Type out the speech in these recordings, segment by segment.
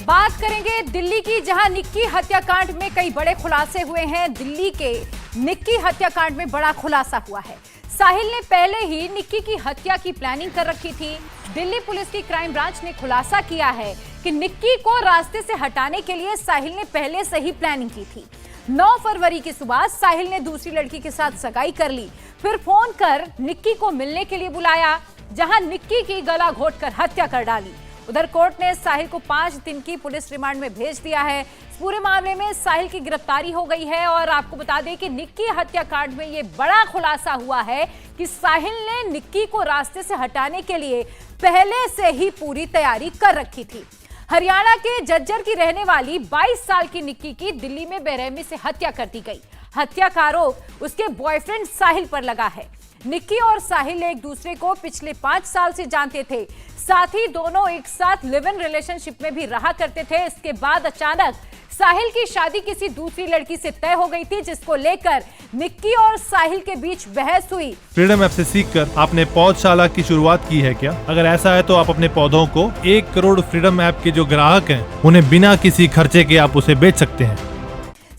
बात करेंगे दिल्ली की, जहां निक्की हत्याकांड में कई बड़े खुलासे हुए हैं। दिल्ली के निक्की हत्याकांड में बड़ा खुलासा हुआ है। साहिल ने पहले ही निक्की की हत्या की प्लानिंग कर रखी थी। दिल्ली पुलिस की क्राइम ब्रांच ने खुलासा किया है कि निक्की को रास्ते से हटाने के लिए साहिल ने पहले से ही प्लानिंग की थी। 9 फरवरी की सुबह साहिल ने दूसरी लड़की के साथ सगाई कर ली, फिर फोन कर निक्की को मिलने के लिए बुलाया, जहां निक्की की गला घोंटकर हत्या कर डाली। उधर कोर्ट ने साहिल को 5 दिन की पुलिस रिमांड में भेज दिया है। इस पूरे मामले में साहिल की गिरफ्तारी हो गई है और आपको बता दें कि निक्की हत्याकांड में यह बड़ा खुलासा हुआ है कि साहिल ने निक्की को रास्ते से हटाने के लिए पहले से ही पूरी तैयारी कर रखी थी। हरियाणा के झज्जर की रहने वाली 22 साल की निक्की की दिल्ली में बेरहमी से हत्या कर दी गई। हत्या का आरोप उसके बॉयफ्रेंड साहिल पर लगा है। निक्की और साहिल एक दूसरे को पिछले 5 साल से जानते थे, साथ ही दोनों एक साथ लिव इन रिलेशनशिप में भी रहा करते थे। इसके बाद अचानक साहिल की शादी किसी दूसरी लड़की से तय हो गई थी, जिसको लेकर निक्की और साहिल के बीच बहस हुई। फ्रीडम ऐप से सीखकर आपने पौधशाला की शुरुआत की है क्या? अगर ऐसा है तो आप अपने पौधों को 1 करोड़ फ्रीडम ऐप के जो ग्राहक हैं उन्हें बिना किसी खर्चे के आप उसे बेच सकते हैं।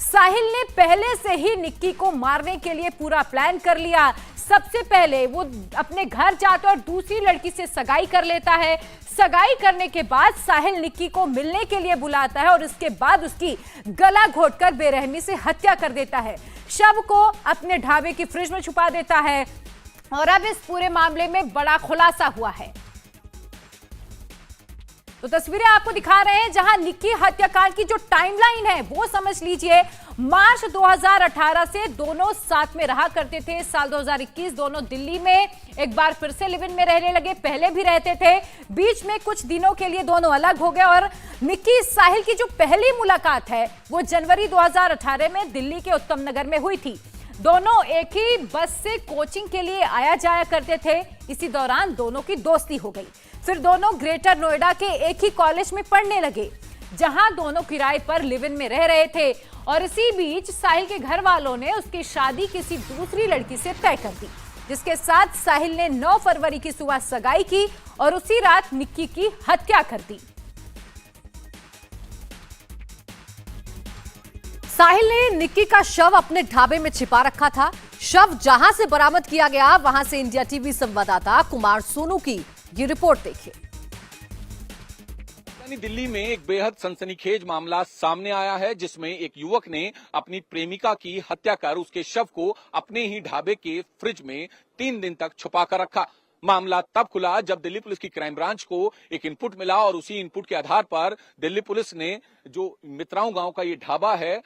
साहिल ने पहले से ही निक्की को मारने के लिए पूरा प्लान कर लिया। सबसे पहले वो अपने घर जाता और दूसरी लड़की से सगाई कर लेता है। सगाई करने के बाद साहिल निक्की को मिलने के लिए बुलाता है और उसके बाद उसकी गला घोंटकर बेरहमी से हत्या कर देता है। शव को अपने ढाबे की फ्रिज में छुपा देता है और अब इस पूरे मामले में बड़ा खुलासा हुआ है। तो तस्वीरें आपको दिखा रहे हैं, जहां निक्की हत्याकांड की जो टाइमलाइन है वो समझ लीजिए। मार्च 2018 से दोनों साथ में रहा करते थे। साल 2021 दोनों दिल्ली में एक बार फिर से लिव इन में रहने लगे। पहले भी रहते थे, बीच में कुछ दिनों के लिए दोनों अलग हो गए और निक्की साहिल की जो पहली मुलाकात है वो जनवरी 2018 में दिल्ली के उत्तम नगर में हुई थी। दोनों एक ही बस से कोचिंग के लिए आया जाया करते थे। इसी दौरान दोनों की दोस्ती हो गई। फिर दोनों ग्रेटर नोएडा के एक ही कॉलेज में पढ़ने लगे, जहां दोनों किराए पर लिव इन में रह रहे थे। और इसी बीच साहिल के घर वालों ने उसकी शादी किसी दूसरी लड़की से तय कर दी, जिसके साथ साहिल ने 9 फरवरी की सुबह सगाई की और उसी रात निक्की की हत्या कर दी। साहिल ने निक्की का शव अपने ढाबे में छिपा रखा था। शव जहां से बरामद किया गया, वहां से इंडिया टीवी संवाददाता कुमार सोनू की ये रिपोर्ट देखिए। दिल्ली में एक बेहद सनसनीखेज मामला सामने आया है, जिसमें एक युवक ने अपनी प्रेमिका की हत्या कर उसके शव को अपने ही ढाबे के फ्रिज में 3 दिन तक छुपा कर रखा। मामला तब खुला जब दिल्ली पुलिस की क्राइम ब्रांच को एक इनपुट मिला और उसी इनपुट के आधार पर दिल्ली पुलिस ने जो मित्राओं गांव का ये ढाबा है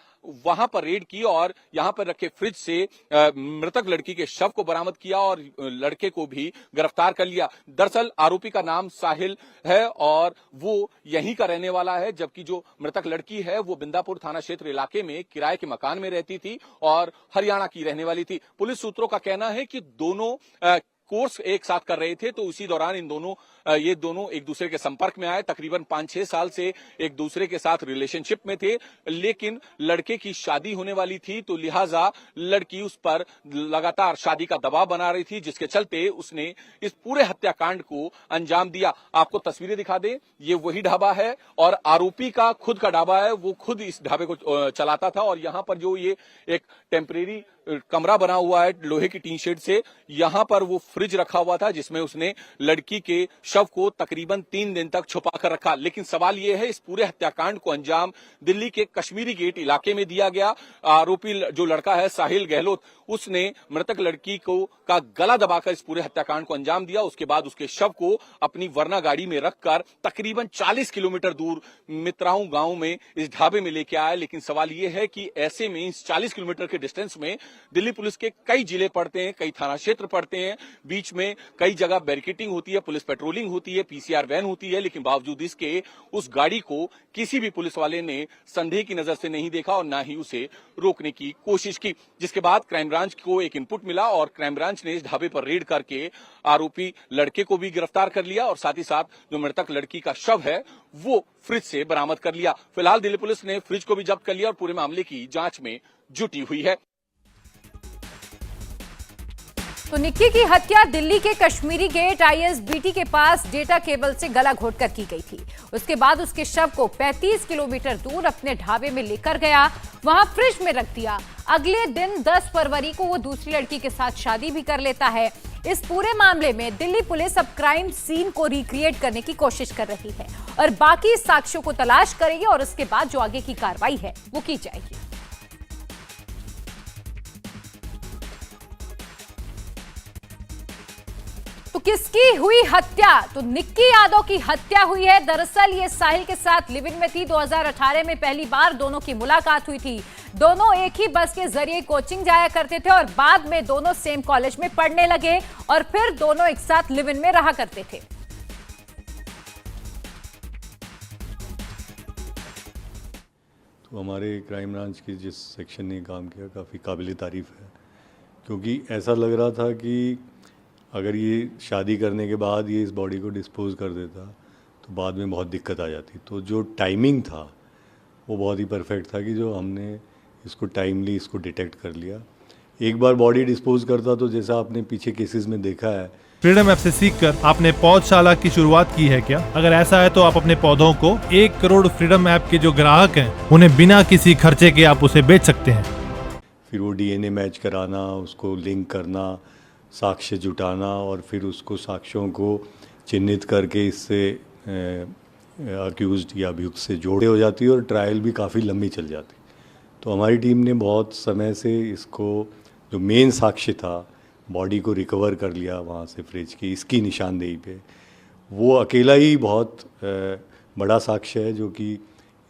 वहां पर रेड की और यहां पर रखे फ्रिज से मृतक लड़की के शव को बरामद किया और लड़के को भी गिरफ्तार कर लिया। दरअसल आरोपी का नाम साहिल है और वो यहीं का रहने वाला है, जबकि जो मृतक लड़की है वो बिंदापुर थाना क्षेत्र इलाके में किराए के मकान में रहती थी और हरियाणा की रहने वाली थी। पुलिस सूत्रों का कहना है कि दोनों कोर्स एक साथ कर रहे थे, तो उसी दौरान ये दोनों एक दूसरे के संपर्क में आए। तकरीबन 5-6 साल से एक दूसरे के साथ रिलेशनशिप में थे, लेकिन लड़के की शादी होने वाली थी, तो लिहाजा लड़की उस पर लगातार शादी का दबाव बना रही थी, जिसके चलते उसने इस पूरे हत्याकांड को अंजाम दिया। आपको तस्वीरें दिखा दें, ये वही ढाबा है और आरोपी का खुद का ढाबा है। वो खुद इस ढाबे को चलाता था और यहाँ पर जो ये एक टेम्परेरी कमरा बना हुआ है लोहे की टीन शेड से, यहां पर वो फ्रिज रखा हुआ था जिसमें उसने लड़की के शव को तकरीबन 3 दिन तक छुपा कर रखा। लेकिन सवाल यह है, इस पूरे हत्याकांड को अंजाम दिल्ली के कश्मीरी गेट इलाके में दिया गया। आरोपी जो लड़का है साहिल गहलोत, उसने मृतक लड़की का गला दबाकर इस पूरे हत्याकांड को अंजाम दिया। उसके बाद उसके शव को अपनी वर्ना गाड़ी में रखकर तकरीबन 40 किलोमीटर दूर मित्राओं गांव में इस ढाबे में लेके आया। लेकिन सवाल यह है कि ऐसे में इस 40 किलोमीटर के डिस्टेंस में दिल्ली पुलिस के कई जिले पड़ते हैं, कई थाना क्षेत्र पड़ते हैं, बीच में कई जगह बैरिकेटिंग होती है, पुलिस पेट्रोलिंग होती है, पीसीआर वैन होती है, लेकिन बावजूद इसके उस गाड़ी को किसी भी पुलिस वाले ने संदेह की नजर से नहीं देखा और ना ही उसे रोकने की कोशिश की। जिसके बाद क्राइम ब्रांच को एक इनपुट मिला और क्राइम ब्रांच ने इस ढाबे पर रेड करके आरोपी लड़के को भी गिरफ्तार कर लिया और साथ ही साथ जो मृतक लड़की का शव है वो फ्रिज से बरामद कर लिया। फिलहाल दिल्ली पुलिस ने फ्रिज को भी जब्त कर लिया और पूरे मामले की जांच में जुटी हुई है। तो निक्की की हत्या दिल्ली के कश्मीरी गेट ISBT के पास डेटा केबल से गला घोटकर की गई थी। उसके बाद उसके शव को 35 किलोमीटर दूर अपने ढाबे में लेकर गया, वहां फ्रिज में रख दिया। अगले दिन 10 फरवरी को वो दूसरी लड़की के साथ शादी भी कर लेता है। इस पूरे मामले में दिल्ली पुलिस अब क्राइम सीन को रिक्रिएट करने की कोशिश कर रही है और बाकी साक्ष्यों को तलाश करेगी और उसके बाद जो आगे की कार्रवाई है वो की जाएगी। तो किसकी हुई हत्या? तो निक्की यादव की हत्या हुई है। दरअसल ये साहिल के साथ लिव इन में थी। 2018 में पहली बार दोनों की मुलाकात हुई थी। दोनों एक ही बस के जरिए कोचिंग जाया करते थे और बाद में दोनों सेम कॉलेज में पढ़ने लगे और फिर दोनों एक साथ लिव इन में रहा करते थे। तो हमारे क्राइम ब्रांच की जिस सेक्शन ने काम किया काफ़ी काबिल तारीफ़ है, क्योंकि ऐसा लग रहा था कि अगर ये शादी करने के बाद ये इस बॉडी को डिस्पोज कर देता तो बाद में बहुत दिक्कत आ जाती। तो जो टाइमिंग था वो बहुत ही परफेक्ट था कि जो हमने इसको टाइमली इसको डिटेक्ट कर लिया। एक बार बॉडी डिस्पोज करता तो जैसा आपने पीछे केसेस में देखा है। फ्रीडम ऐप से सीखकर आपने पौधशाला की शुरुआत की है क्या? अगर ऐसा है तो आप अपने पौधों को 1 करोड़ फ्रीडम ऐप के जो ग्राहक हैं उन्हें बिना किसी खर्चे के आप उसे बेच सकते हैं। फिर वो DNA मैच कराना, उसको लिंक करना, साक्ष्य जुटाना और फिर उसको साक्ष्यों को चिन्हित करके इससे अक्यूज्ड या अभियुक्त से जोड़े हो जाती है और ट्रायल भी काफ़ी लंबी चल जाती। तो हमारी टीम ने बहुत समय से इसको जो मेन साक्ष्य था बॉडी को रिकवर कर लिया वहाँ से फ्रिज की, इसकी निशानदेही पे। वो अकेला ही बहुत बड़ा साक्ष्य है जो कि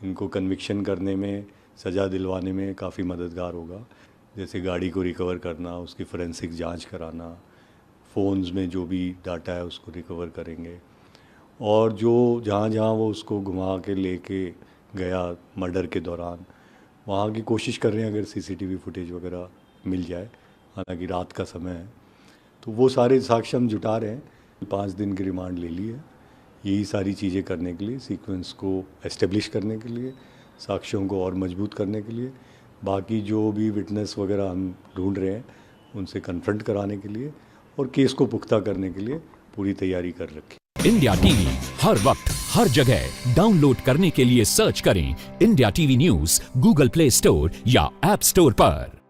इनको कन्विक्शन करने में, सज़ा दिलवाने में काफ़ी मददगार होगा। जैसे गाड़ी को रिकवर करना, उसकी फोरेंसिक जांच कराना, फ़ोन्स में जो भी डाटा है उसको रिकवर करेंगे और जो जहाँ जहाँ वो उसको घुमा के लेके गया मर्डर के दौरान वहाँ की कोशिश कर रहे हैं अगर CCTV फुटेज वगैरह मिल जाए। हालांकि रात का समय है तो वो सारे साक्ष्य हम जुटा रहे हैं। 5 दिन की रिमांड ले ली है यही सारी चीज़ें करने के लिए, सीक्वेंस को एस्टेब्लिश करने के लिए, साक्ष्यों को और मजबूत करने के लिए। बाकी जो भी विटनेस वगैरह हम ढूंढ रहे हैं उनसे कन्फ्रंट कराने के लिए और केस को पुख्ता करने के लिए पूरी तैयारी कर रखी। इंडिया टीवी हर वक्त हर जगह डाउनलोड करने के लिए सर्च करें India TV news Google play store या ऐप स्टोर पर।